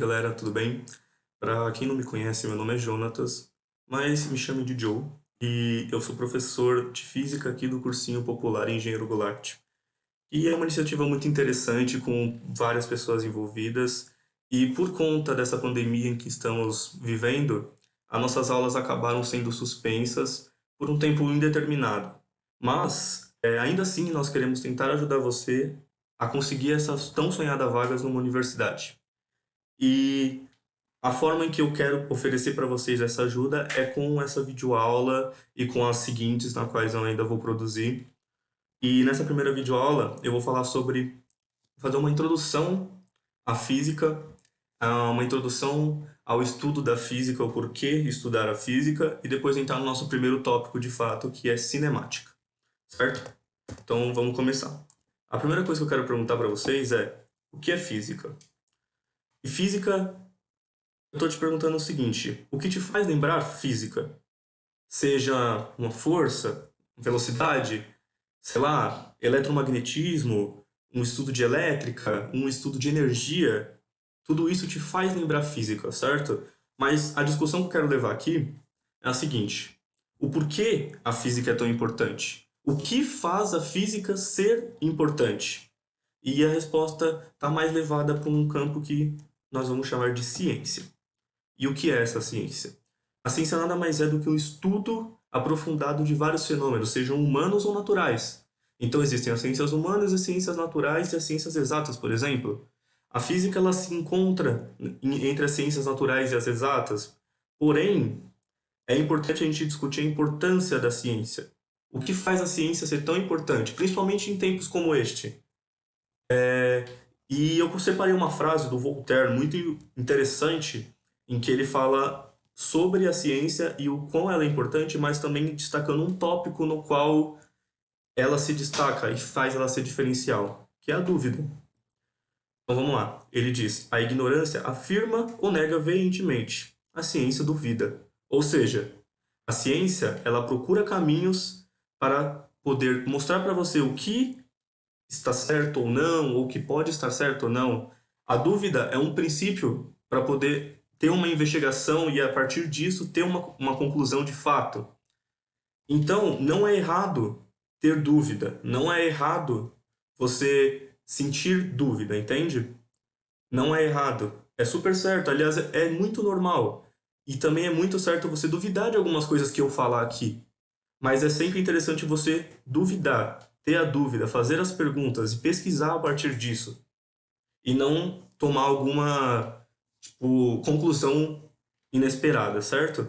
galera, tudo bem? Para quem não me conhece, meu nome é Jonatas, mas me chame de Joe, e eu sou professor de física aqui do cursinho popular Engenheiro Goulart. E é uma iniciativa muito interessante com várias pessoas envolvidas, e por conta dessa pandemia em que estamos vivendo, as nossas aulas acabaram sendo suspensas por um tempo indeterminado. Mas, ainda assim, nós queremos tentar ajudar você a conseguir essas tão sonhadas vagas numa universidade. E a forma em que eu quero oferecer para vocês essa ajuda é com essa videoaula e com as seguintes, na quais eu ainda vou produzir. E nessa primeira videoaula eu vou falar sobre fazer uma introdução à física, uma introdução ao estudo da física, o porquê estudar a física, e depois entrar no nosso primeiro tópico de fato, que é cinemática, certo? Então vamos começar. A primeira coisa que eu quero perguntar para vocês é: o que é física? E física, eu estou te perguntando o seguinte: o que te faz lembrar física? Seja uma força, velocidade, sei lá, eletromagnetismo, um estudo de elétrica, um estudo de energia, tudo isso te faz lembrar física, certo? Mas a discussão que eu quero levar aqui é a seguinte: o porquê a física é tão importante? O que faz a física ser importante? E a resposta está mais levada para um campo que nós vamos chamar de ciência. E o que é essa ciência? A ciência nada mais é do que um estudo aprofundado de vários fenômenos, sejam humanos ou naturais. Então existem as ciências humanas, as ciências naturais e as ciências exatas, por exemplo. A física ela se encontra entre as ciências naturais e as exatas. Porém, é importante a gente discutir a importância da ciência. O que faz a ciência ser tão importante, principalmente em tempos como este? E eu separei uma frase do Voltaire muito interessante, em que ele fala sobre a ciência e o quão ela é importante, mas também destacando um tópico no qual ela se destaca e faz ela ser diferencial, que é a dúvida. Então vamos lá. Ele diz: a ignorância afirma ou nega veementemente. A ciência duvida. Ou seja, a ciência ela procura caminhos para poder mostrar para você o que está certo ou não, ou que pode estar certo ou não. A dúvida é um princípio para poder ter uma investigação e, a partir disso, ter uma conclusão de fato. Então, não é errado ter dúvida, não é errado você sentir dúvida, entende? Não é errado. É super certo, aliás, é muito normal. E também é muito certo você duvidar de algumas coisas que eu falar aqui. Mas é sempre interessante você duvidar, ter a dúvida, fazer as perguntas e pesquisar a partir disso. E não tomar alguma, tipo, conclusão inesperada, certo?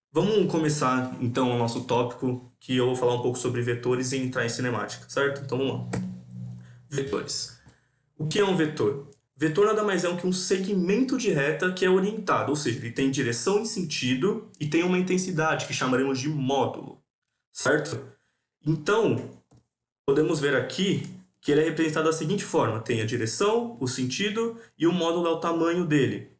Vamos começar então o nosso tópico, que eu vou falar um pouco sobre vetores e entrar em cinemática, certo? Então vamos lá. Vetores. O que é um vetor? Vetor nada mais é que um segmento de reta que é orientado, ou seja, ele tem direção e sentido e tem uma intensidade que chamaremos de módulo, certo? Então, podemos ver aqui que ele é representado da seguinte forma: tem a direção, o sentido e o módulo é o tamanho dele.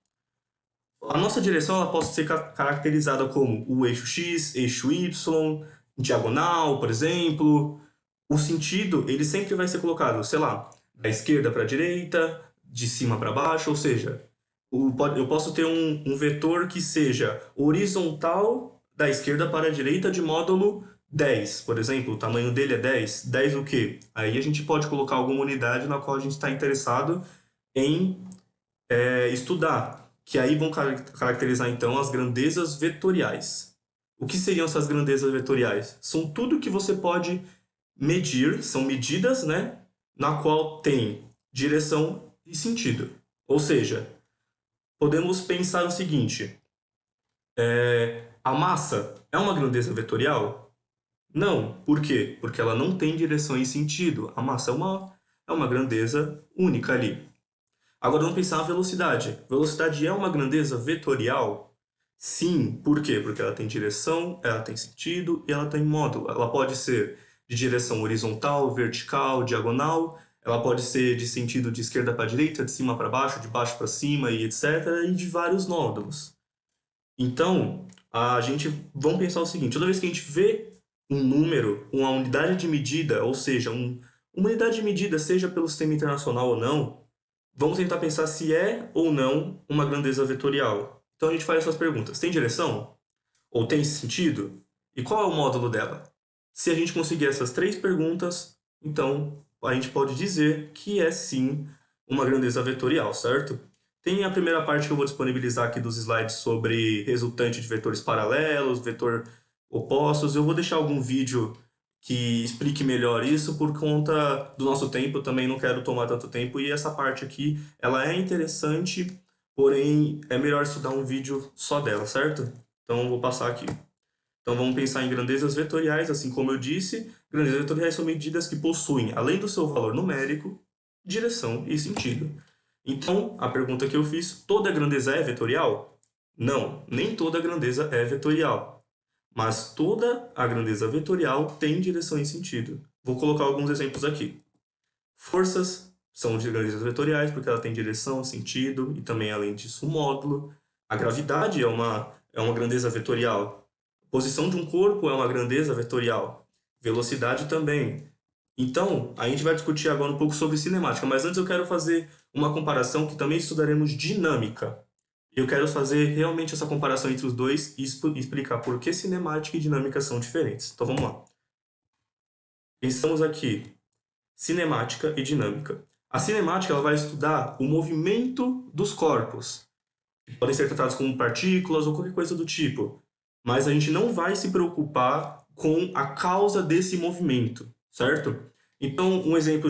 A nossa direção ela pode ser caracterizada como o eixo X, eixo Y, diagonal, por exemplo. O sentido ele sempre vai ser colocado, sei lá, da esquerda para a direita, de cima para baixo, ou seja, eu posso ter um vetor que seja horizontal da esquerda para a direita de módulo 10, por exemplo, o tamanho dele é 10. 10 o quê? Aí a gente pode colocar alguma unidade na qual a gente está interessado em estudar, que aí vão caracterizar então as grandezas vetoriais. O que seriam essas grandezas vetoriais? São tudo que você pode medir, são medidas, né, na qual tem direção e sentido. Ou seja, podemos pensar o seguinte: a massa é uma grandeza vetorial? Não. Por quê? Porque ela não tem direção e sentido. A massa é uma grandeza única ali. Agora vamos pensar na velocidade. Velocidade é uma grandeza vetorial? Sim. Por quê? Porque ela tem direção, ela tem sentido e ela tem módulo. Ela pode ser de direção horizontal, vertical, diagonal. Ela pode ser de sentido de esquerda para direita, de cima para baixo, de baixo para cima e etc. E de vários módulos. Então, vamos pensar o seguinte: toda vez que a gente vê um número, uma unidade de medida, ou seja, uma unidade de medida, seja pelo sistema internacional ou não, vamos tentar pensar se é ou não uma grandeza vetorial. Então a gente faz essas perguntas. Tem direção? Ou tem sentido? E qual é o módulo dela? Se a gente conseguir essas 3 perguntas, então a gente pode dizer que é sim uma grandeza vetorial, certo? Tem a primeira parte que eu vou disponibilizar aqui dos slides sobre resultante de vetores paralelos, vetor opostos. Eu vou deixar algum vídeo que explique melhor isso por conta do nosso tempo. Eu também não quero tomar tanto tempo. E essa parte aqui, ela é interessante, porém é melhor estudar um vídeo só dela, certo? Então eu vou passar aqui. Então vamos pensar em grandezas vetoriais, assim como eu disse. Grandezas vetoriais são medidas que possuem, além do seu valor numérico, direção e sentido. Então, a pergunta que eu fiz, toda grandeza é vetorial? Não, nem toda grandeza é vetorial. Mas toda a grandeza vetorial tem direção e sentido. Vou colocar alguns exemplos aqui. Forças são de grandezas vetoriais porque ela tem direção, sentido e também, além disso, um módulo. A gravidade é uma grandeza vetorial. A posição de um corpo é uma grandeza vetorial. Velocidade também. Então, a gente vai discutir agora um pouco sobre cinemática, mas antes eu quero fazer uma comparação que também estudaremos dinâmica. Eu quero fazer realmente essa comparação entre os dois e explicar por que cinemática e dinâmica são diferentes. Então vamos lá. Pensamos aqui cinemática e dinâmica. A cinemática ela vai estudar o movimento dos corpos, que podem ser tratados como partículas ou qualquer coisa do tipo, mas a gente não vai se preocupar com a causa desse movimento, certo? Então, um exemplo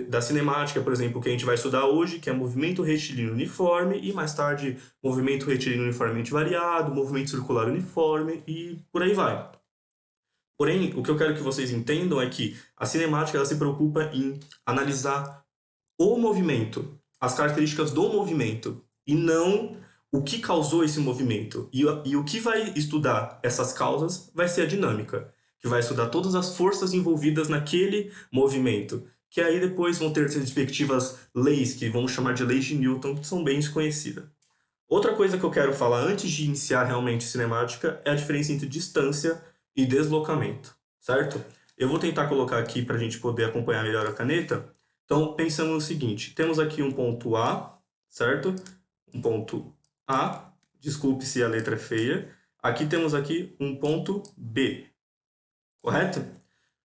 da cinemática, por exemplo, que a gente vai estudar hoje, que é movimento retilíneo uniforme, e mais tarde, movimento retilíneo uniformemente variado, movimento circular uniforme, e por aí vai. Porém, o que eu quero que vocês entendam é que a cinemática ela se preocupa em analisar o movimento, as características do movimento, e não o que causou esse movimento. E o que vai estudar essas causas vai ser a dinâmica, que vai estudar todas as forças envolvidas naquele movimento, que aí depois vão ter as respectivas leis, que vamos chamar de leis de Newton, que são bem desconhecidas. Outra coisa que eu quero falar antes de iniciar realmente cinemática é a diferença entre distância e deslocamento, certo? Eu vou tentar colocar aqui para a gente poder acompanhar melhor a caneta. Então, pensando no seguinte, temos aqui um ponto A, certo? Um ponto A, desculpe se a letra é feia. Aqui temos aqui um ponto B, correto?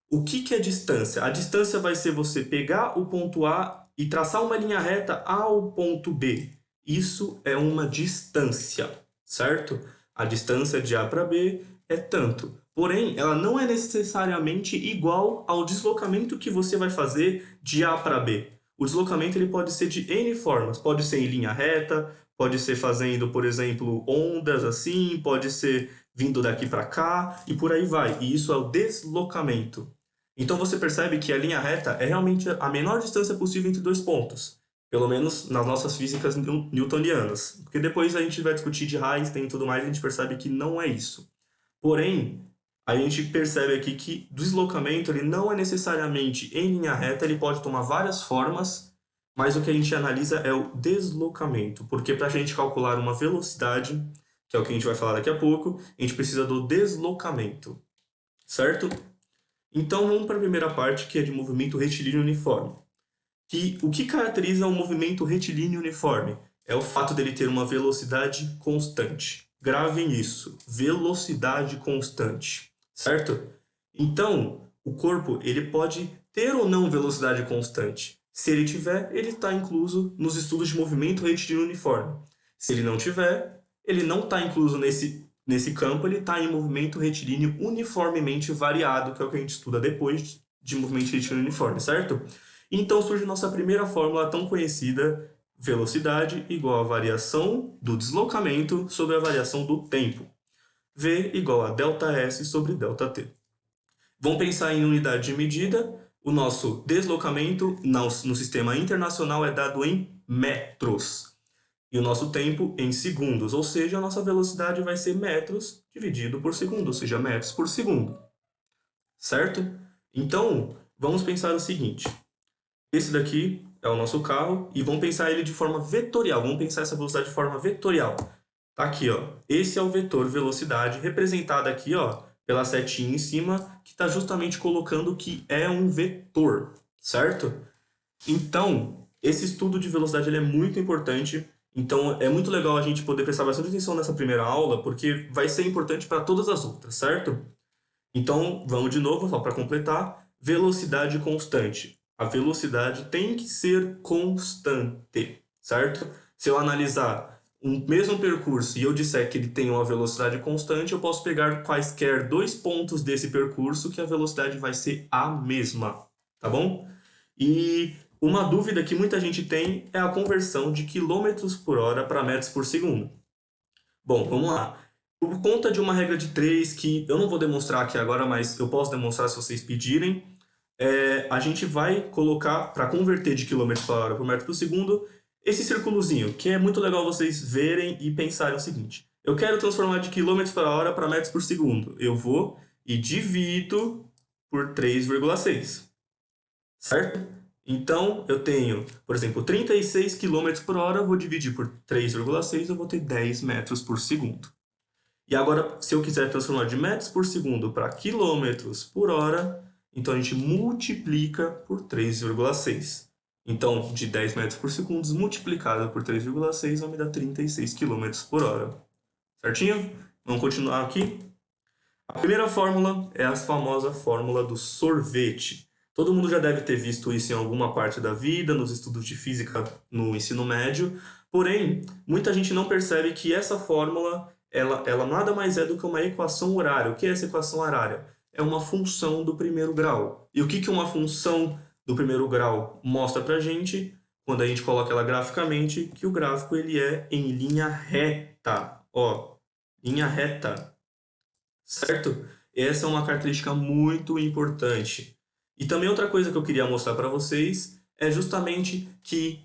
O que é distância? A distância vai ser você pegar o ponto A e traçar uma linha reta ao ponto B. Isso é uma distância, certo? A distância de A para B é tanto. Porém, ela não é necessariamente igual ao deslocamento que você vai fazer de A para B. O deslocamento ele pode ser de N formas. Pode ser em linha reta, pode ser fazendo, por exemplo, ondas assim, pode ser vindo daqui para cá e por aí vai. E isso é o deslocamento. Então você percebe que a linha reta é realmente a menor distância possível entre dois pontos. Pelo menos nas nossas físicas newtonianas. Porque depois a gente vai discutir de Einstein e tudo mais e a gente percebe que não é isso. Porém, a gente percebe aqui que o deslocamento ele não é necessariamente em linha reta, ele pode tomar várias formas, mas o que a gente analisa é o deslocamento. Porque para a gente calcular uma velocidade, que é o que a gente vai falar daqui a pouco, a gente precisa do deslocamento. Certo? Então vamos para a primeira parte, que é de movimento retilíneo uniforme. O que caracteriza um movimento retilíneo uniforme? É o fato dele ter uma velocidade constante. Gravem isso, velocidade constante, certo? Então, o corpo ele pode ter ou não velocidade constante. Se ele tiver, ele está incluso nos estudos de movimento retilíneo uniforme. Se ele não tiver, ele não está incluso nesse campo, ele está em movimento retilíneo uniformemente variado, que é o que a gente estuda depois de movimento retilíneo uniforme, certo? Então surge nossa primeira fórmula tão conhecida, velocidade igual a variação do deslocamento sobre a variação do tempo. V igual a ΔS sobre ΔT. Vamos pensar em unidade de medida. O nosso deslocamento no sistema internacional é dado em metros. E o nosso tempo em segundos, ou seja, a nossa velocidade vai ser metros dividido por segundo, ou seja, metros por segundo. Certo? Então, vamos pensar o seguinte. Esse daqui é o nosso carro e vamos pensar ele de forma vetorial. Vamos pensar essa velocidade de forma vetorial. Tá aqui, ó. Esse é o vetor velocidade, representado aqui, ó, pela setinha em cima, que está justamente colocando que é um vetor, certo? Então, Esse estudo de velocidade ele é muito importante, então é muito legal a gente poder prestar bastante atenção nessa primeira aula, porque vai ser importante para todas as outras, certo? Então, vamos de novo, só para completar. Velocidade constante. A velocidade tem que ser constante, certo? Se eu analisar um mesmo percurso e eu disser que ele tem uma velocidade constante, eu posso pegar quaisquer dois pontos desse percurso que a velocidade vai ser a mesma, tá bom? E uma dúvida que muita gente tem é a conversão de quilômetros por hora para metros por segundo. Bom, vamos lá. Por conta de uma regra de 3 que eu não vou demonstrar aqui agora, mas eu posso demonstrar se vocês pedirem, a gente vai colocar, para converter de quilômetros por hora para metro por segundo, esse círculozinho, que é muito legal vocês verem e pensarem o seguinte. Eu quero transformar de quilômetros por hora para metros por segundo. Eu vou e divido por 3,6, certo? Então, eu tenho, por exemplo, 36 quilômetros por hora, eu vou dividir por 3,6, eu vou ter 10 metros por segundo. E agora, se eu quiser transformar de metros por segundo para quilômetros por hora, então a gente multiplica por 3,6. Então, de 10 metros por segundo multiplicado por 3,6 vai me dar 36 quilômetros por hora. Certinho? Vamos continuar aqui. A primeira fórmula é a famosa fórmula do sorvete. Todo mundo já deve ter visto isso em alguma parte da vida, nos estudos de física no ensino médio. Porém, muita gente não percebe que essa fórmula ela nada mais é do que uma equação horária. O que é essa equação horária? É uma função do primeiro grau. E o que uma função do primeiro grau mostra pra gente? Quando a gente coloca ela graficamente, que o gráfico ele é em linha reta. Ó, linha reta. Certo? Essa é uma característica muito importante. E também outra coisa que eu queria mostrar para vocês é justamente que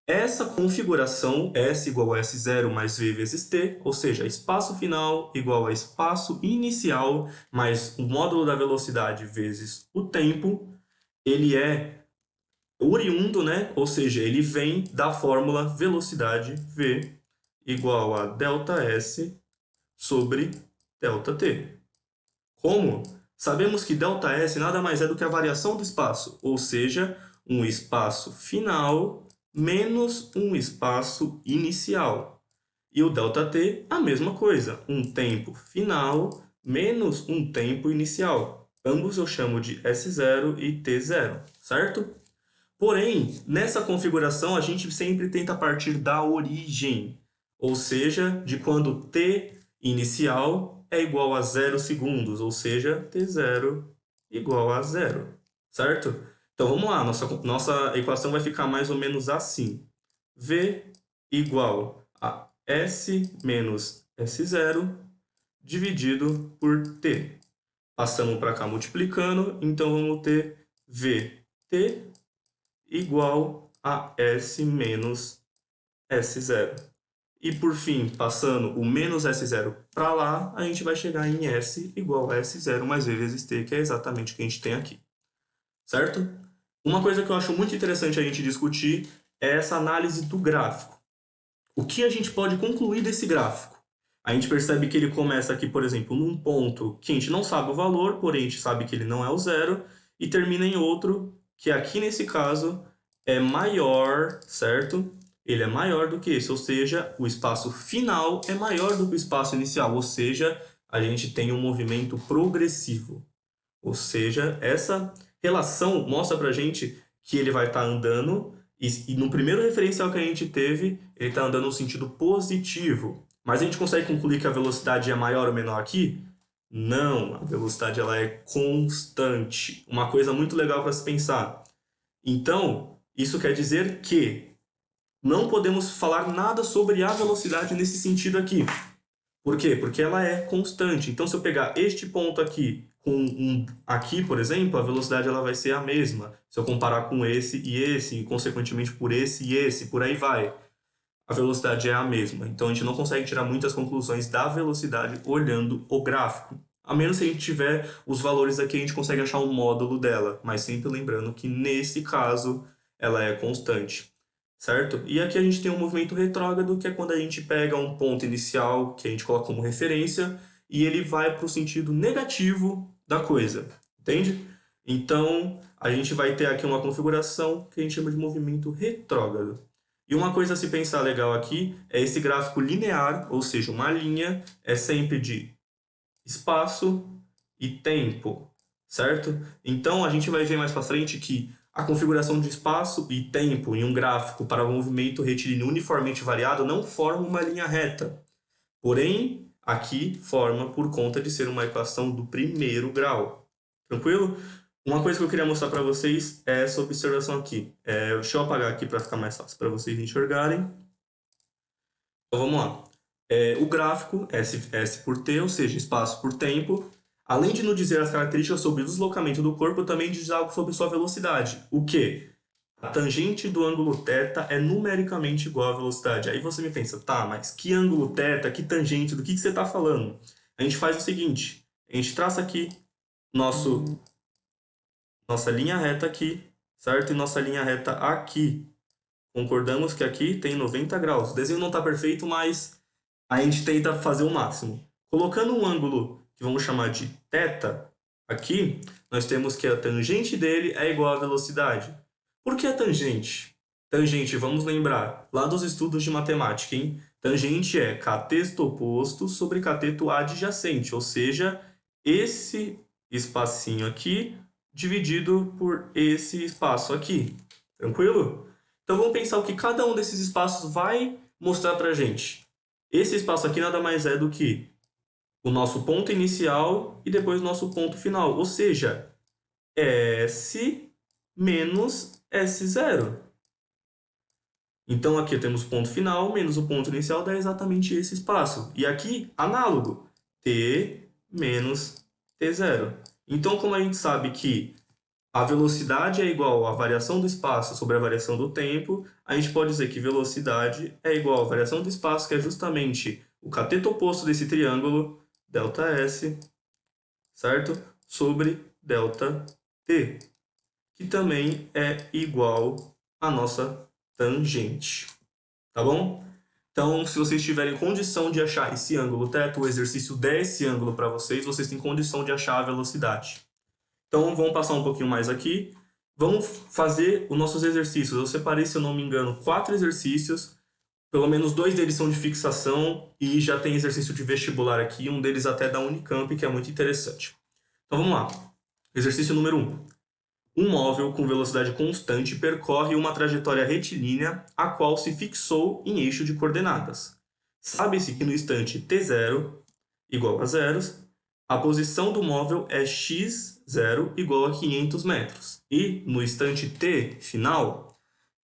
essa configuração S igual a S0 mais V vezes T, ou seja, espaço final igual a espaço inicial mais o módulo da velocidade vezes o tempo, ele é oriundo, né? Ou seja, ele vem da fórmula velocidade V igual a ΔS sobre ΔT. Como? Sabemos que ΔS nada mais é do que a variação do espaço, ou seja, um espaço final menos um espaço inicial. E o ΔT, a mesma coisa, um tempo final menos um tempo inicial. Ambos eu chamo de S0 e T0, certo? Porém, nessa configuração a gente sempre tenta partir da origem, ou seja, de quando T inicial é igual a 0 segundos, ou seja, T0 igual a 0, certo? Então vamos lá, nossa equação vai ficar mais ou menos assim. V igual a S menos S0 dividido por T. Passamos para cá multiplicando, então vamos ter VT igual a S menos S0. E por fim, passando o menos S0 para lá, a gente vai chegar em S igual a S0 mais V vezes T, que é exatamente o que a gente tem aqui. Certo? Uma coisa que eu acho muito interessante a gente discutir é essa análise do gráfico. O que a gente pode concluir desse gráfico? A gente percebe que ele começa aqui, por exemplo, num ponto que a gente não sabe o valor, porém a gente sabe que ele não é o zero, e termina em outro que aqui nesse caso é maior, certo? Ele é maior do que esse, ou seja, o espaço final é maior do que o espaço inicial, ou seja, a gente tem um movimento progressivo. Ou seja, essa relação mostra pra gente que ele vai estar andando, e no primeiro referencial que a gente teve, ele está andando no sentido positivo. Mas a gente consegue concluir que a velocidade é maior ou menor aqui? Não, a velocidade ela é constante. Uma coisa muito legal para se pensar. Então, isso quer dizer que não podemos falar nada sobre a velocidade nesse sentido aqui. Por quê? Porque ela é constante. Então, se eu pegar este ponto aqui com aqui, por exemplo, a velocidade ela vai ser a mesma. Se eu comparar com esse, e consequentemente por esse e esse, por aí vai. A velocidade é a mesma. Então, a gente não consegue tirar muitas conclusões da velocidade olhando o gráfico. A menos que a gente tiver os valores aqui, a gente consegue achar um módulo dela. Mas sempre lembrando que, nesse caso, ela é constante. Certo? E aqui a gente tem um movimento retrógrado, que é quando a gente pega um ponto inicial, que a gente coloca como referência, e ele vai para o sentido negativo da coisa. Entende? Então, a gente vai ter aqui uma configuração que a gente chama de movimento retrógrado. E uma coisa a se pensar legal aqui é esse gráfico linear, ou seja, uma linha é sempre de espaço e tempo, certo? Então, a gente vai ver mais para frente que a configuração de espaço e tempo em um gráfico para o movimento retilíneo uniformemente variado não forma uma linha reta. Porém, aqui forma por conta de ser uma equação do primeiro grau. Tranquilo? Uma coisa que eu queria mostrar para vocês é essa observação aqui. Deixa eu apagar aqui para ficar mais fácil para vocês enxergarem. Então vamos lá. O gráfico, S por T, ou seja, espaço por tempo, além de nos dizer as características sobre o deslocamento do corpo, também diz algo sobre sua velocidade. O quê? A tangente do ângulo θ é numericamente igual à velocidade. Aí você me pensa, tá, mas que ângulo θ, que tangente, do que você está falando? A gente faz o seguinte, a gente traça aqui nossa linha reta aqui, certo? E nossa linha reta aqui. Concordamos que aqui tem 90 graus. O desenho não está perfeito, mas a gente tenta fazer o máximo. Colocando um ângulo que vamos chamar de θ aqui, nós temos que a tangente dele é igual à velocidade. Por que a tangente? Tangente, vamos lembrar, lá dos estudos de matemática, hein? Tangente é cateto oposto sobre cateto adjacente, ou seja, esse espacinho aqui dividido por esse espaço aqui. Tranquilo? Então vamos pensar o que cada um desses espaços vai mostrar pra gente. Esse espaço aqui nada mais é do que o nosso ponto inicial e depois o nosso ponto final, ou seja, S menos S0. Então aqui temos o ponto final menos o ponto inicial, dá exatamente esse espaço. E aqui, análogo, T menos T0. Então, como a gente sabe que a velocidade é igual à variação do espaço sobre a variação do tempo, a gente pode dizer que velocidade é igual à variação do espaço, que é justamente o cateto oposto desse triângulo, ΔS, certo? Sobre ΔT, que também é igual à nossa tangente, tá bom? Então, se vocês tiverem condição de achar esse ângulo θ, o exercício der esse ângulo para vocês, vocês têm condição de achar a velocidade. Então, vamos passar um pouquinho mais aqui. Vamos fazer os nossos exercícios. Eu separei, se eu não me engano, 4 exercícios. Pelo menos 2 deles são de fixação e já tem exercício de vestibular aqui. Um deles até da Unicamp, que é muito interessante. Então, vamos lá. Exercício número 1. Um móvel com velocidade constante percorre uma trajetória retilínea a qual se fixou em eixo de coordenadas. Sabe-se que no instante t0 igual a zeros, a posição do móvel é x0 igual a 500 metros. E no instante t final,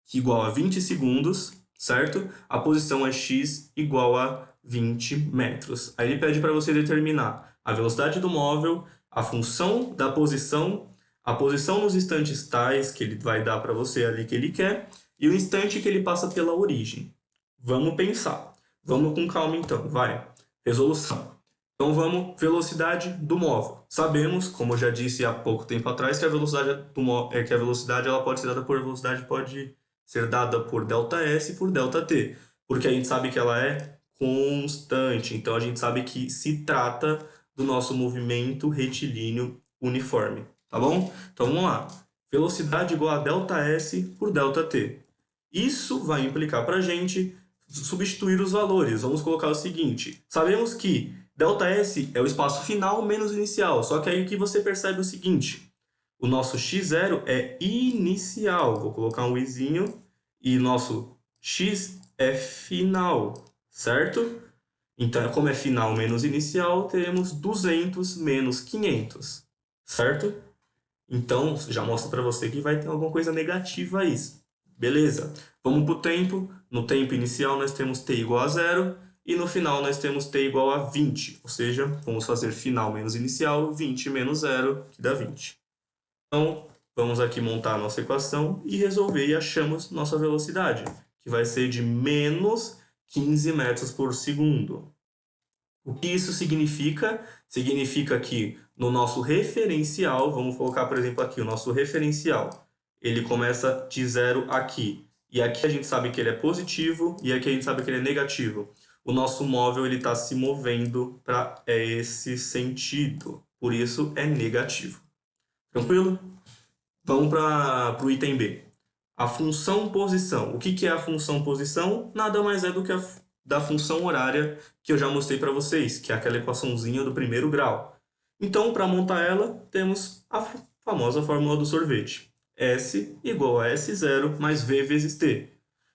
que igual a 20 segundos, certo? A posição é x igual a 20 metros. Aí ele pede para você determinar a velocidade do móvel, a função da posição, a posição nos instantes tais que ele vai dar para você ali que ele quer e o instante que ele passa pela origem. Vamos pensar. Vamos com calma então, vai. Resolução. Então vamos, velocidade do móvel. Sabemos, como eu já disse há pouco tempo atrás, que a velocidade ela pode ser dada por ΔS e por ΔT, porque a gente sabe que ela é constante. Então a gente sabe que se trata do nosso movimento retilíneo uniforme, tá bom? Então vamos lá. Velocidade igual a ΔS por ΔT. Isso vai implicar para a gente substituir os valores. Vamos colocar o seguinte. Sabemos que ΔS é o espaço final menos inicial. Só que aí que você percebe o seguinte. O nosso x0 é inicial. Vou colocar um izinho. E nosso x é final. Certo? Então, como é final menos inicial, teremos 200 menos 500. Certo? Então, já mostra para você que vai ter alguma coisa negativa aí. Beleza. Vamos para o tempo. No tempo inicial, nós temos t igual a 0. E no final, nós temos t igual a 20. Ou seja, vamos fazer final menos inicial, 20 menos 0, que dá 20. Então, vamos aqui montar a nossa equação e resolver. E achamos nossa velocidade, que vai ser de menos 15 metros por segundo. O que isso significa? Significa que no nosso referencial, vamos colocar, por exemplo, aqui o nosso referencial. Ele começa de 0 aqui. E aqui a gente sabe que ele é positivo e aqui a gente sabe que ele é negativo. O nosso móvel está se movendo para esse sentido. Por isso é negativo. Tranquilo? Vamos para o item B. A função posição. O que é a função posição? Nada mais é do que da função horária que eu já mostrei para vocês, que é aquela equaçãozinha do primeiro grau. Então, para montar ela, temos a famosa fórmula do sorvete. S igual a S0 mais V vezes T.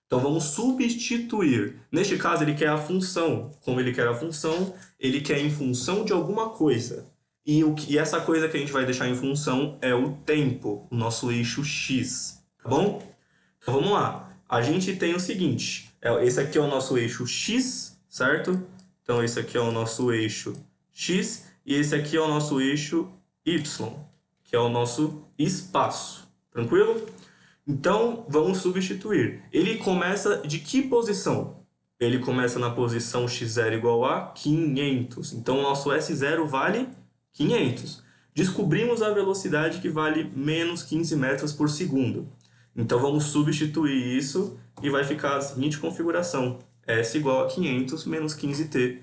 Então, vamos substituir. Neste caso, ele quer a função. Como ele quer a função, ele quer em função de alguma coisa. E essa coisa que a gente vai deixar em função é o tempo, o nosso eixo x. Tá bom? Então, vamos lá. A gente tem o seguinte. Esse aqui é o nosso eixo x, certo? Então, esse aqui é o nosso eixo x. E esse aqui é o nosso eixo y, que é o nosso espaço. Tranquilo? Então, vamos substituir. Ele começa de que posição? Ele começa na posição x0 igual a 500. Então, o nosso S0 vale 500. Descobrimos a velocidade que vale menos 15 metros por segundo. Então, vamos substituir isso e vai ficar a seguinte configuração. S igual a 500 menos 15t.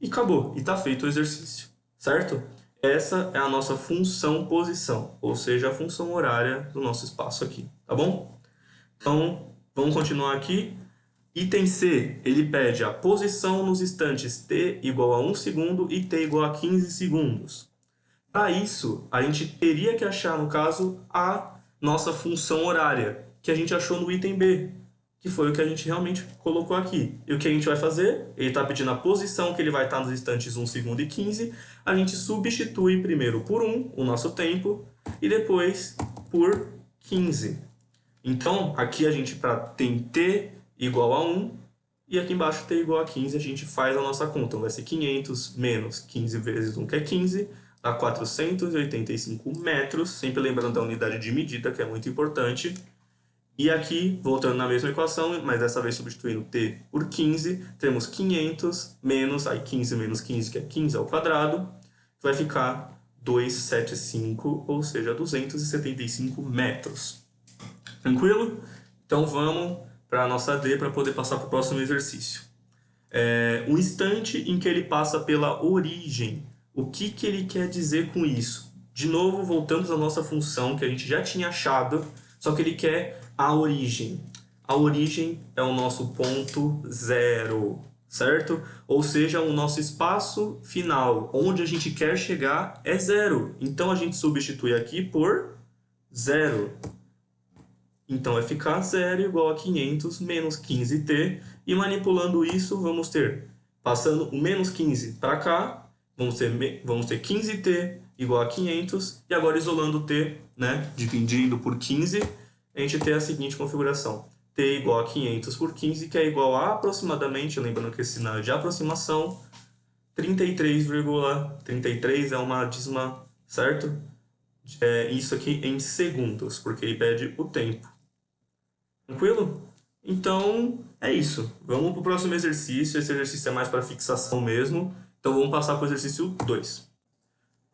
E acabou. E está feito o exercício. Certo? Essa é a nossa função posição, ou seja, a função horária do nosso espaço aqui, tá bom? Então, vamos continuar aqui. Item C, ele pede a posição nos instantes t igual a 1 segundo e t igual a 15 segundos. Para isso, a gente teria que achar, no caso, a nossa função horária, que a gente achou no item B, que foi o que a gente realmente colocou aqui. E o que a gente vai fazer? Ele está pedindo a posição que ele vai estar nos instantes 1 segundo e 15. A gente substitui primeiro por 1, o nosso tempo, e depois por 15. Então, aqui a gente tem t igual a 1, e aqui embaixo t igual a 15, a gente faz a nossa conta. Então, vai ser 500 menos 15 vezes 1, que é 15, dá 485 metros, sempre lembrando da unidade de medida, que é muito importante. E aqui, voltando na mesma equação, mas dessa vez substituindo t por 15, temos 500 menos, aí 15 menos 15, que é 15 ao quadrado, vai ficar 275, ou seja, 275 metros. Tranquilo? Então vamos para a nossa D para poder passar para o próximo exercício. O instante em que ele passa pela origem. O que ele quer dizer com isso? De novo, voltamos à nossa função que a gente já tinha achado, só que ele quer a origem. A origem é o nosso ponto zero, certo? Ou seja, o nosso espaço final, onde a gente quer chegar, é zero. Então, a gente substitui aqui por zero. Então, vai ficar zero igual a 500 menos 15t. E manipulando isso, vamos ter, passando o menos 15 para cá, vamos ter 15t igual a 500. E agora, isolando o t, né, dividindo por 15, a gente tem a seguinte configuração. T igual a 500 por 15, que é igual a aproximadamente, lembrando que esse sinal é de aproximação, 33,33 é uma dízima, certo? Isso aqui em segundos, porque ele pede o tempo. Tranquilo? Então, é isso. Vamos para o próximo exercício. Esse exercício é mais para fixação mesmo. Então, vamos passar para o exercício 2.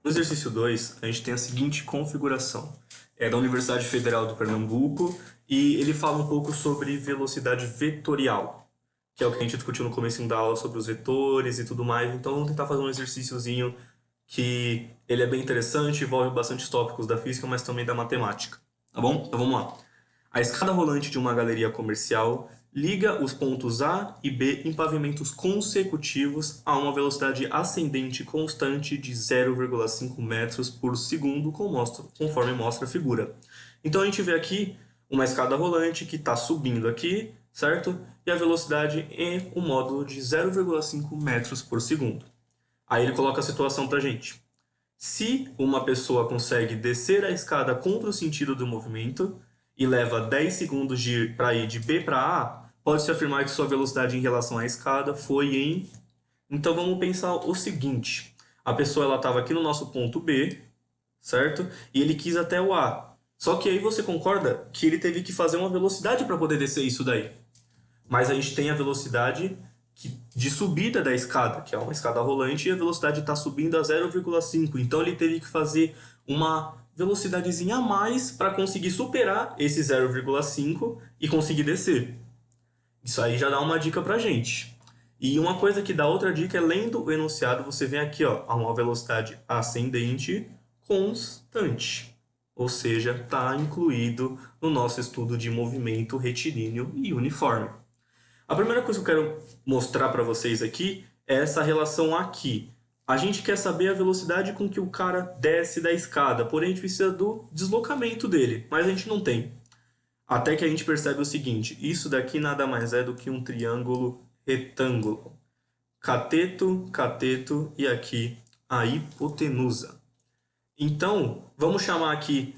No exercício 2, a gente tem a seguinte configuração. É da Universidade Federal do Pernambuco e ele fala um pouco sobre velocidade vetorial, que é o que a gente discutiu no começo da aula sobre os vetores e tudo mais. Então, vamos tentar fazer um exercíciozinho que ele é bem interessante, envolve bastante tópicos da física, mas também da matemática. Tá bom? Então, vamos lá. A escada rolante de uma galeria comercial liga os pontos A e B em pavimentos consecutivos a uma velocidade ascendente constante de 0,5 metros por segundo, conforme mostra a figura. Então a gente vê aqui uma escada rolante que está subindo aqui, certo? E a velocidade é um módulo de 0,5 metros por segundo. Aí ele coloca a situação para a gente. Se uma pessoa consegue descer a escada contra o sentido do movimento e leva 10 segundos para ir de B para A, pode-se afirmar que sua velocidade em relação à escada foi em... Então vamos pensar o seguinte. A pessoa estava aqui no nosso ponto B, certo? E ele quis até o A. Só que aí você concorda que ele teve que fazer uma velocidade para poder descer isso daí. Mas a gente tem a velocidade de subida da escada, que é uma escada rolante, e a velocidade está subindo a 0,5. Então ele teve que fazer uma velocidadezinha a mais para conseguir superar esse 0,5 e conseguir descer. Isso aí já dá uma dica pra gente. E uma coisa que dá outra dica é, lendo o enunciado, você vem aqui, ó, a uma velocidade ascendente constante. ou seja, está incluído no nosso estudo de movimento retilíneo e uniforme. A primeira coisa que eu quero mostrar para vocês aqui é essa relação aqui. A gente quer saber a velocidade com que o cara desce da escada, porém a gente precisa do deslocamento dele, mas a gente não tem. Até que a gente percebe o seguinte, isso daqui nada mais é do que um triângulo retângulo. Cateto, cateto e aqui a hipotenusa. Então, vamos chamar aqui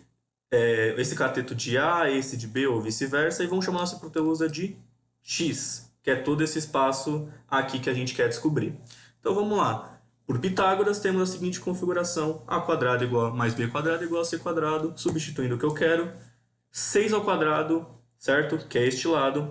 esse cateto de A, esse de B ou vice-versa, e vamos chamar nossa hipotenusa de X, que é todo esse espaço aqui que a gente quer descobrir. Então vamos lá. Por Pitágoras temos a seguinte configuração, a quadrado igual mais b quadrado igual a c quadrado, substituindo o que eu quero, 6 ao quadrado, certo? Que é este lado,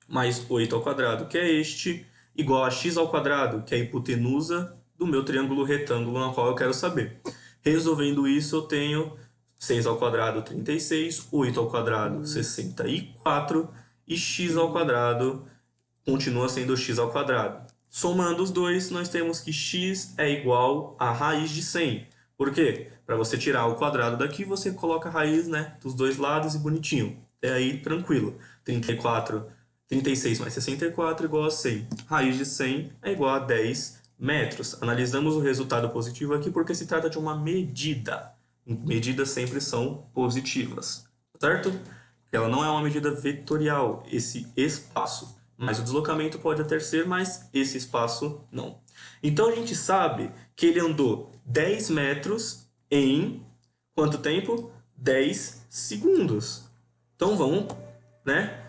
mais 8 ao quadrado, que é este, igual a x ao quadrado, que é a hipotenusa do meu triângulo retângulo na qual eu quero saber. Resolvendo isso, eu tenho 6 ao quadrado, 36, 8 ao quadrado, 64, e x ao quadrado continua sendo x ao quadrado. Somando os dois, nós temos que x é igual a raiz de 100. Por quê? Para você tirar o quadrado daqui, você coloca a raiz, né, dos dois lados e bonitinho. É aí tranquilo. 36 mais 64 igual a 100. Raiz de 100 é igual a 10 metros. Analisamos o resultado positivo aqui porque se trata de uma medida. Medidas sempre são positivas, certo? Ela não é uma medida vetorial, esse espaço. Mas o deslocamento pode até ser, mas esse espaço não. Então a gente sabe que ele andou 10 metros em quanto tempo? 10 segundos. Então vamos, né?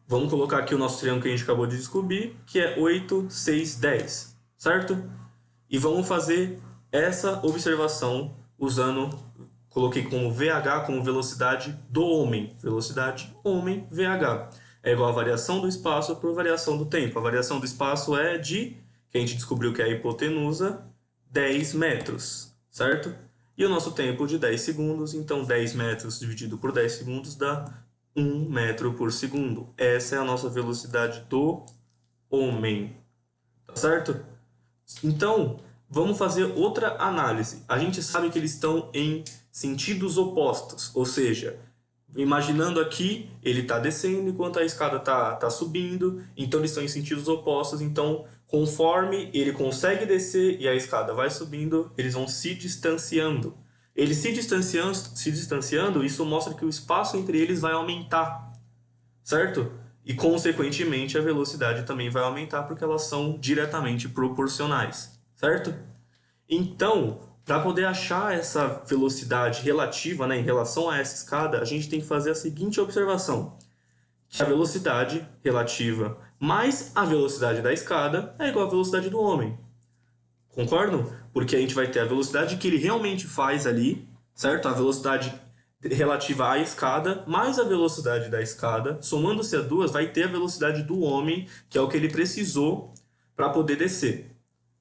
Vamos colocar aqui o nosso triângulo que a gente acabou de descobrir, que é 8, 6, 10, certo? E vamos fazer essa observação usando, coloquei como VH, como velocidade do homem. Velocidade homem, VH. É igual a variação do espaço por variação do tempo. A variação do espaço é de, que a gente descobriu que é a hipotenusa, 10 metros, certo? E o nosso tempo de 10 segundos, então 10 metros dividido por 10 segundos dá 1 metro por segundo. Essa é a nossa velocidade do homem, tá certo? Então, vamos fazer outra análise. A gente sabe que eles estão em sentidos opostos, ou seja, imaginando aqui, ele está descendo enquanto a escada está subindo, então eles estão em sentidos opostos, então conforme ele consegue descer e a escada vai subindo, eles vão se distanciando. Eles se distanciando, isso mostra que o espaço entre eles vai aumentar, certo? E consequentemente a velocidade também vai aumentar porque elas são diretamente proporcionais, certo? Então, para poder achar essa velocidade relativa, né, em relação a essa escada, a gente tem que fazer a seguinte observação, que a velocidade relativa mais a velocidade da escada é igual à velocidade do homem. Concordam? Porque a gente vai ter a velocidade que ele realmente faz ali, certo? A velocidade relativa à escada mais a velocidade da escada, somando-se a duas, vai ter a velocidade do homem, que é o que ele precisou para poder descer.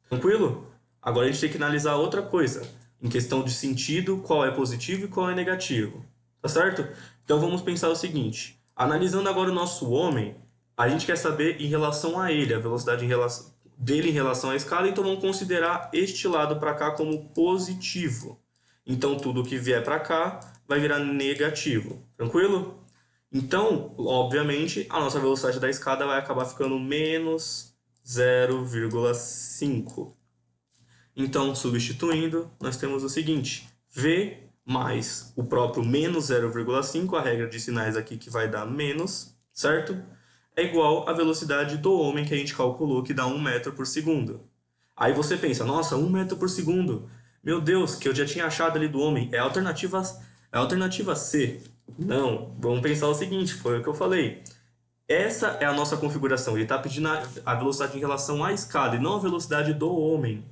Tranquilo? Agora a gente tem que analisar outra coisa, em questão de sentido, qual é positivo e qual é negativo. Tá certo? Então vamos pensar o seguinte, analisando agora o nosso homem, a gente quer saber em relação a ele, a velocidade dele em relação à escada, então vamos considerar este lado para cá como positivo. Então tudo que vier para cá vai virar negativo. Tranquilo? Então, obviamente, a nossa velocidade da escada vai acabar ficando menos 0,5. Então, substituindo, nós temos o seguinte, V mais o próprio menos 0,5, a regra de sinais aqui que vai dar menos, certo? É igual à velocidade do homem que a gente calculou, que dá 1 metro por segundo. Aí você pensa, nossa, 1 metro por segundo. Meu Deus, que eu já tinha achado ali do homem. É a alternativa C. Não, vamos pensar o seguinte, foi o que eu falei. Essa é a nossa configuração. Ele está pedindo a velocidade em relação à escada e não a velocidade do homem.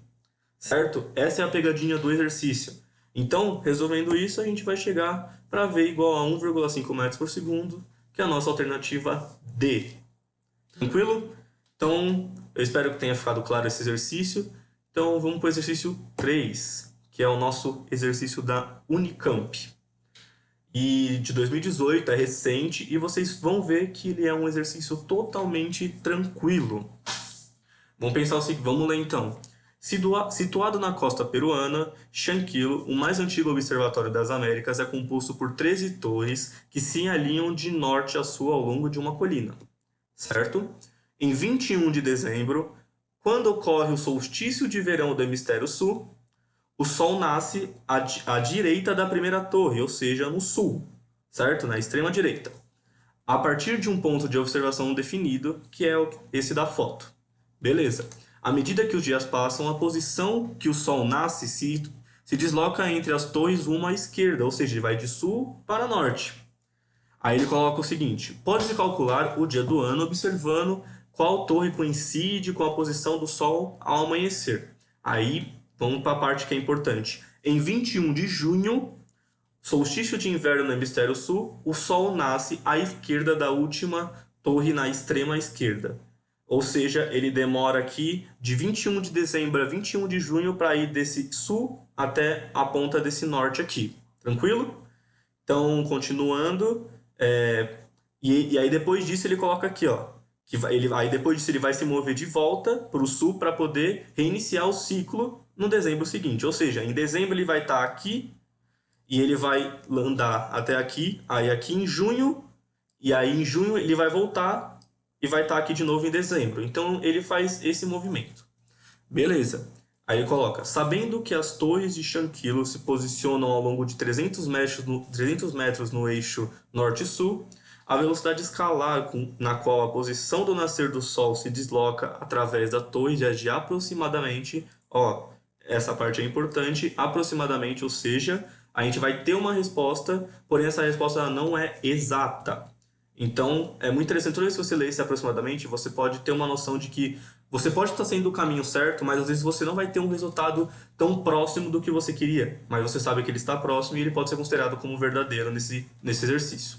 Certo? Essa é a pegadinha do exercício. Então, resolvendo isso, a gente vai chegar para V igual a 1,5 metros por segundo, que é a nossa alternativa D. Tranquilo? Então, eu espero que tenha ficado claro esse exercício. Então, vamos para o exercício 3, que é o nosso exercício da Unicamp. E de 2018, é recente, e vocês vão ver que ele é um exercício totalmente tranquilo. Vamos pensar o seguinte, vamos ler então. Situado na costa peruana, Chanquillo, o mais antigo observatório das Américas, é composto por 13 torres que se alinham de norte a sul ao longo de uma colina, certo? Em 21 de dezembro, quando ocorre o solstício de verão do hemisfério sul, o Sol nasce à direita da primeira torre, ou seja, no sul, certo? Na extrema direita. A partir de um ponto de observação definido, que é esse da foto. Beleza. À medida que os dias passam, a posição que o Sol nasce se desloca entre as torres rumo à esquerda, ou seja, ele vai de sul para norte. Aí ele coloca o seguinte: pode-se calcular o dia do ano observando qual torre coincide com a posição do Sol ao amanhecer. Aí vamos para a parte que é importante. Em 21 de junho, solstício de inverno no hemisfério sul, o Sol nasce à esquerda da última torre na extrema esquerda. Ou seja, ele demora aqui de 21 de dezembro a 21 de junho para ir desse sul até a ponta desse norte aqui. Tranquilo? Então, continuando. E aí depois disso ele coloca aqui, ó. Aí depois disso ele vai se mover de volta para o sul para poder reiniciar o ciclo no dezembro seguinte. Ou seja, em dezembro ele vai estar aqui e ele vai andar até aqui, aí aqui em junho, e aí em junho ele vai voltar e vai estar aqui de novo em dezembro. Então ele faz esse movimento. Beleza. Aí ele coloca: sabendo que as torres de Chanquillo se posicionam ao longo de 300 metros no eixo norte-sul, a velocidade escalar na qual a posição do nascer do Sol se desloca através da torre é de aproximadamente, ó, essa parte é importante, aproximadamente, ou seja, a gente vai ter uma resposta, porém essa resposta não é exata. Então, é muito interessante, toda vez que você lê esse aproximadamente, você pode ter uma noção de que você pode estar sendo o caminho certo, mas às vezes você não vai ter um resultado tão próximo do que você queria. Mas você sabe que ele está próximo e ele pode ser considerado como verdadeiro nesse exercício.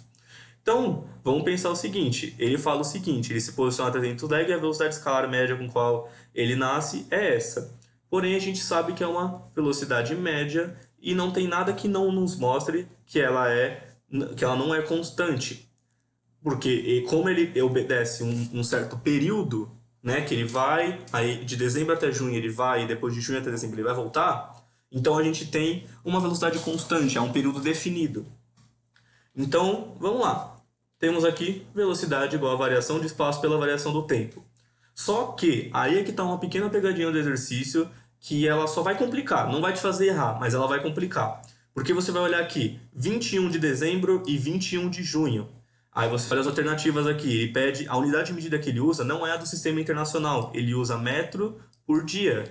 Então, vamos pensar o seguinte, ele fala o seguinte: ele se posiciona a 300 leg e a velocidade escalar média com qual ele nasce é essa. Porém, a gente sabe que é uma velocidade média e não tem nada que não nos mostre que ela não é constante. Porque como ele obedece um certo período, né, que ele vai, aí de dezembro até junho ele vai, e depois de junho até dezembro ele vai voltar, então a gente tem uma velocidade constante, é um período definido. Então, vamos lá. Temos aqui velocidade igual a variação de espaço pela variação do tempo. Só que aí é que está uma pequena pegadinha do exercício que ela só vai complicar, não vai te fazer errar, mas ela vai complicar. Porque você vai olhar aqui, 21 de dezembro e 21 de junho. Aí você faz as alternativas aqui, ele pede, a unidade de medida que ele usa não é a do sistema internacional, ele usa metro por dia.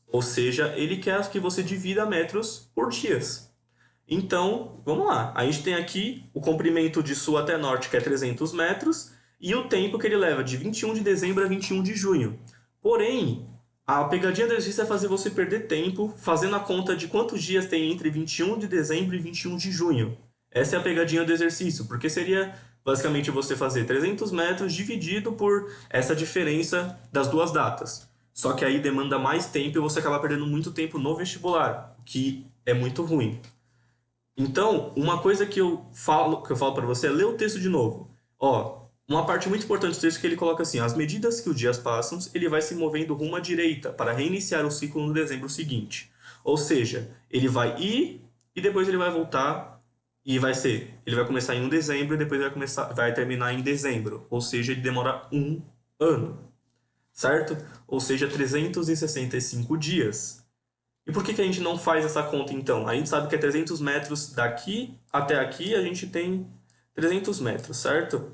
Ou seja, ele quer que você divida metros por dias. Então, vamos lá. A gente tem aqui o comprimento de sul até norte, que é 300 metros, e o tempo que ele leva de 21 de dezembro a 21 de junho. Porém, a pegadinha do exercício é fazer você perder tempo fazendo a conta de quantos dias tem entre 21 de dezembro e 21 de junho. Essa é a pegadinha do exercício, porque seria basicamente você fazer 300 metros dividido por essa diferença das duas datas. Só que aí demanda mais tempo e você acaba perdendo muito tempo no vestibular, o que é muito ruim. Então, uma coisa que eu falo para você é ler o texto de novo. Ó, uma parte muito importante do texto que ele coloca assim: às medidas que os dias passam, ele vai se movendo rumo à direita para reiniciar o ciclo no dezembro seguinte. Ou seja, ele vai ir e depois ele vai voltar e ele vai começar em 1 de dezembro e depois vai terminar em dezembro. Ou seja, ele demora 1 ano, certo? Ou seja, 365 dias. E por que a gente não faz essa conta então? A gente sabe que é 300 metros daqui até aqui, a gente tem 300 metros, certo?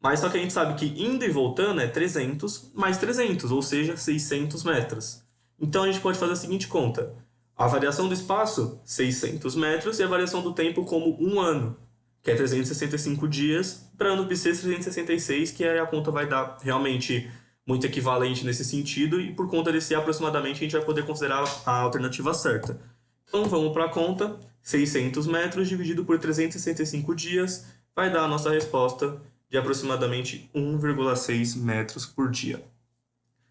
Mas só que a gente sabe que indo e voltando é 300 mais 300, ou seja, 600 metros. Então a gente pode fazer a seguinte conta: a variação do espaço, 600 metros, e a variação do tempo como 1 ano, que é 365 dias, para ano bissexto 366, que aí a conta vai dar realmente muito equivalente nesse sentido, e por conta desse aproximadamente a gente vai poder considerar a alternativa certa. Então vamos para a conta: 600 metros dividido por 365 dias vai dar a nossa resposta de aproximadamente 1,6 metros por dia.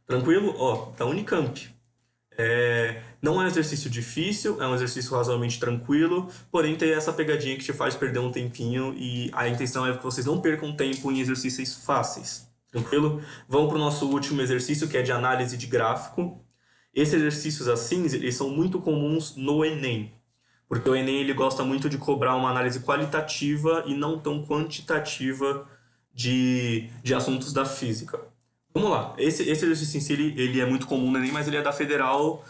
Tranquilo? Ó, da Unicamp. Não é um exercício difícil, é um exercício razoavelmente tranquilo, porém tem essa pegadinha que te faz perder um tempinho, e a intenção é que vocês não percam tempo em exercícios fáceis. Tranquilo? Vamos para o nosso último exercício, que é de análise de gráfico. Esses exercícios assim, eles são muito comuns no Enem, porque o Enem ele gosta muito de cobrar uma análise qualitativa e não tão quantitativa de assuntos da física. Vamos lá, esse exercício em si ele é muito comum no Enem, mas ele é da Federal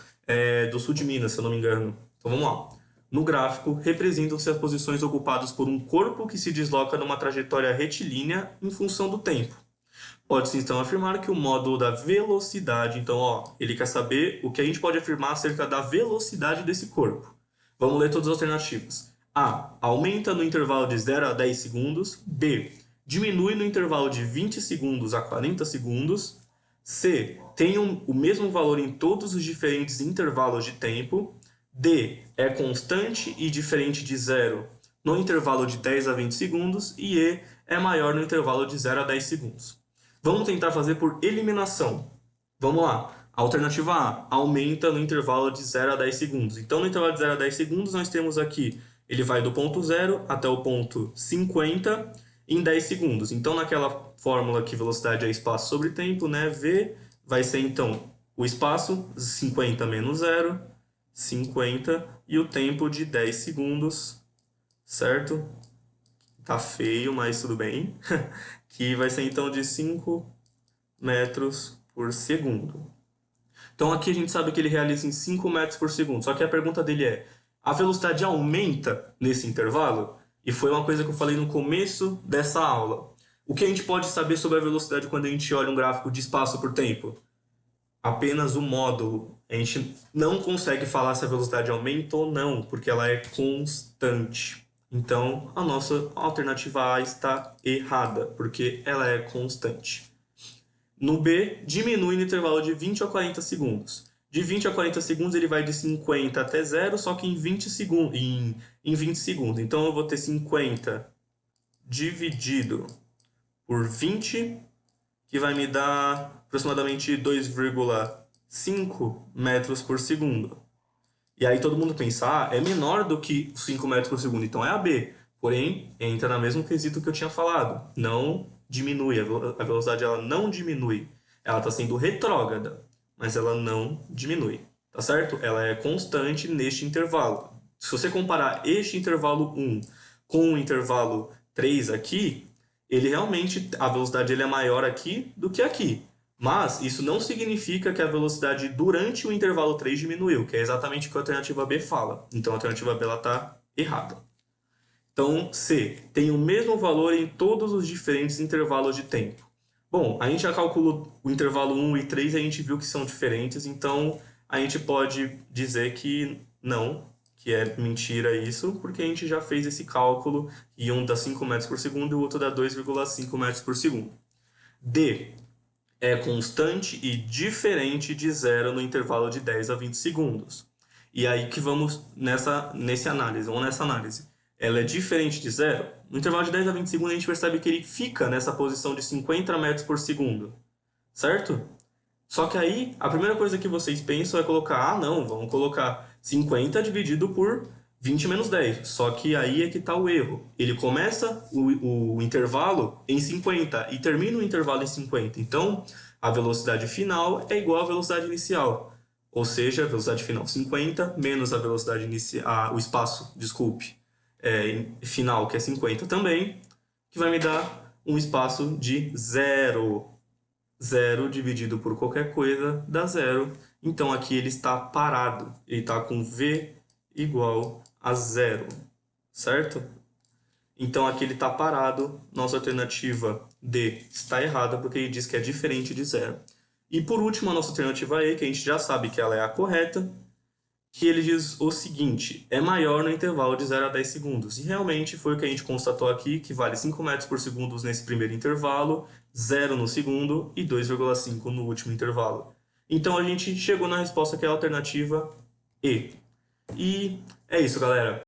do Sul de Minas, se eu não me engano. Então vamos lá. No gráfico, representam-se as posições ocupadas por um corpo que se desloca numa trajetória retilínea em função do tempo. Pode-se então afirmar que o módulo da velocidade, então, ó, ele quer saber o que a gente pode afirmar acerca da velocidade desse corpo. Vamos ler todas as alternativas. A. Aumenta no intervalo de 0 a 10 segundos. B. Diminui no intervalo de 20 segundos a 40 segundos. C. Tem o mesmo valor em todos os diferentes intervalos de tempo. D. É constante e diferente de 0 no intervalo de 10 a 20 segundos. E E. É maior no intervalo de 0 a 10 segundos. Vamos tentar fazer por eliminação. Vamos lá. Alternativa A, aumenta no intervalo de 0 a 10 segundos. Então, no intervalo de 0 a 10 segundos, nós temos aqui, ele vai do ponto 0 até o ponto 50 em 10 segundos. Então, naquela fórmula que velocidade é espaço sobre tempo, né? V vai ser, então, o espaço, 50 menos 0, 50, e o tempo de 10 segundos, certo? Tá feio, mas tudo bem. Que vai ser então de 5 metros por segundo. Então aqui a gente sabe que ele realiza em 5 metros por segundo. Só que a pergunta dele é: a velocidade aumenta nesse intervalo? E foi uma coisa que eu falei no começo dessa aula. O que a gente pode saber sobre a velocidade quando a gente olha um gráfico de espaço por tempo? Apenas o módulo. A gente não consegue falar se a velocidade aumenta ou não, porque ela é constante. Então, a nossa alternativa A está errada, porque ela é constante. No B, diminui no intervalo de 20 a 40 segundos. De 20 a 40 segundos, ele vai de 50 até 0, só que em 20 segundos. Em 20 segundos. Então, eu vou ter 50 dividido por 20, que vai me dar aproximadamente 2,5 metros por segundo. E aí todo mundo pensa, é menor do que 5 metros por segundo, então é a B. Porém, entra no mesmo quesito que eu tinha falado. Não diminui, a velocidade ela não diminui. Ela está sendo retrógrada, mas ela não diminui. Tá certo? Ela é constante neste intervalo. Se você comparar este intervalo 1 com o intervalo 3 aqui, ele realmente, a velocidade ele é maior aqui do que aqui. Mas isso não significa que a velocidade durante o intervalo 3 diminuiu, que é exatamente o que a alternativa B fala. Então a alternativa B está errada. Então, C, tem o mesmo valor em todos os diferentes intervalos de tempo. Bom, a gente já calculou o intervalo 1 e 3 e a gente viu que são diferentes, então a gente pode dizer que não, que é mentira isso, porque a gente já fez esse cálculo e um dá 5 metros por segundo e o outro dá 2,5 metros por segundo. D, é constante e diferente de 0 no intervalo de 10 a 20 segundos. E aí que vamos nessa análise. Ela é diferente de 0. No intervalo de 10 a 20 segundos, a gente percebe que ele fica nessa posição de 50 metros por segundo. Certo? Só que aí, a primeira coisa que vocês pensam é colocar, não, vamos colocar 50 dividido por 20 menos 10. Só que aí é que está o erro. Ele começa o intervalo em 50 e termina o intervalo em 50. Então, a velocidade final é igual à velocidade inicial. Ou seja, a velocidade final 50 menos a velocidade inicial, o espaço, desculpe, final, que é 50 também, que vai me dar um espaço de 0. 0 dividido por qualquer coisa dá 0. Então, aqui ele está parado. Ele está com V igual a 0, certo? Então aqui ele está parado, nossa alternativa D está errada porque ele diz que é diferente de 0. E por último a nossa alternativa E, que a gente já sabe que ela é a correta, que ele diz o seguinte, é maior no intervalo de 0 a 10 segundos. E realmente foi o que a gente constatou aqui, que vale 5 metros por segundo nesse primeiro intervalo, 0 no segundo e 2,5 no último intervalo. Então a gente chegou na resposta que é a alternativa E. E é isso, galera.